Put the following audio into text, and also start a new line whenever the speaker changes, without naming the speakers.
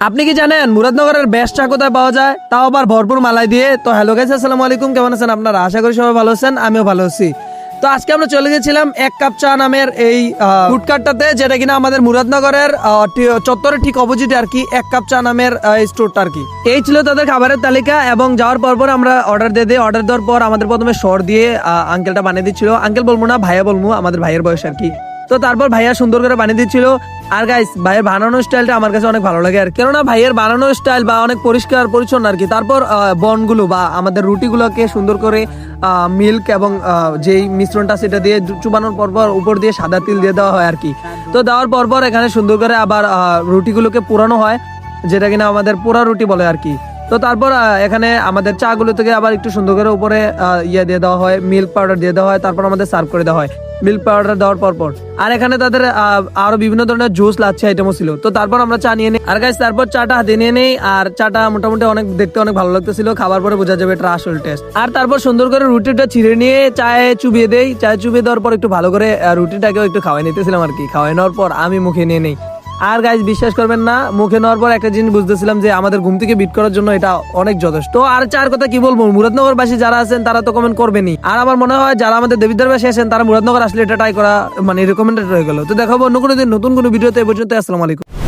আপনি কি জানেন মুরাদনগরের বেস্ট চা কোথায় পাওয়া যায়, তাও আবার ভরপুর মালাই দিয়ে? তো হ্যালো গাইস, আসসালামু আলাইকুম, কেমন আছেন আপনারা? আশা করি সবাই ভালো আছেন, আমিও ভালো আছি। তো আজকে আমরা চলে গেছিলাম এক কাপ চা নামের এই ফুডকার্টটাতে, যেটা কিনা আমাদের মুরাদনগরের চত্বরের ঠিক অপোজিটে আর কি, এক কাপ চা নামের স্টোরটা আর কি। এই ছিল তাদের খাবারের তালিকা, এবং যাওয়ার পর আমরা অর্ডার দিয়ে দিই। অর্ডার দেওয়ার পর আমাদের প্রথমে সর দিয়ে আঙ্কেলটা বানিয়ে দিচ্ছিল। আঙ্কেল বলবো না, ভাইয়া বলবো, আমাদের ভাইয়ের বয়স আর কি। তো তারপর ভাইয়া সুন্দর করে বানিয়ে দিচ্ছিল। আর গাইস, ভাইয়ের বানানোর স্টাইলটা আমার কাছে অনেক ভালো লাগে আর কেননা ভাইয়ের বানানোর স্টাইল বা অনেক পরিষ্কার পরিচ্ছন্ন আর কি। তারপর বনগুলো বা আমাদের রুটিগুলোকে সুন্দর করে মিল্ক এবং যেই মিশ্রণটা সেটা দিয়ে চুবানোর পর উপর দিয়ে সাদা তিল দিয়ে দেওয়া হয় আর কি। তো দেওয়ার পর এখানে সুন্দর করে আবার রুটিগুলোকে পোড়ানো হয়, যেটা কিনা আমাদের পোড়া রুটি বলে আর কি। তো তারপর এখানে আমাদের চা গুলো থেকে আবার একটু সুন্দর করে উপরে ইয়ে দিয়ে দেওয়া হয়, মিল্ক পাউডার দিয়ে দেওয়া হয়। তারপর আমাদের সার্ভ করে দেওয়া হয় মিল্ক পাউডার দেওয়ার পর। আর এখানে তাদের আরো বিভিন্ন ধরনের জুস লাচ্ছি আইটেমও ছিল। তো তারপর আমরা চা নিয়ে নিই। আর গাইস, তারপর চাটা হাতে নিয়ে নেই। আর চাটা মোটামুটি অনেক দেখতে অনেক ভালো লাগতেছিল। খাবার পরে বোঝা যাবে এটা আসল টেস্ট। আর তারপর সুন্দর করে রুটিটা ছিঁড়ে নিয়ে চায়ে চুবিয়ে দেই। চায়ে চুবিয়ে দেওয়ার পর একটু ভালো করে রুটিটাকেও একটু খাওয়াই নিতেছিলাম আর কি। খাওয়াই নেওয়ার পর আমি মুখে নিয়ে নেই। আর গাইজ, বিশ্বাস করবেন না, মুখে নেওয়ার পর একটা জিনিস বুঝতেছিলাম যে আমাদের ঘুম থেকে বিট করার জন্য এটা অনেক যথেষ্ট। তো আর চার কথা কি বলবো, মুরাদনগরবাসী যারা আছেন তারা তো কমেন্ট করবেনই। আর আমার মনে হয় যারা আমাদের দেবিদ্বারবাসী আছেন তারা মুরাদনগর আসলে এটা ট্রাই করা মানে রেকমেন্ডেড হয়ে গেল। তো দেখাবো অন্য কোনো দিন নতুন কোনো ভিডিওতে। এ পর্যন্ত আসসালামু আলাইকুম।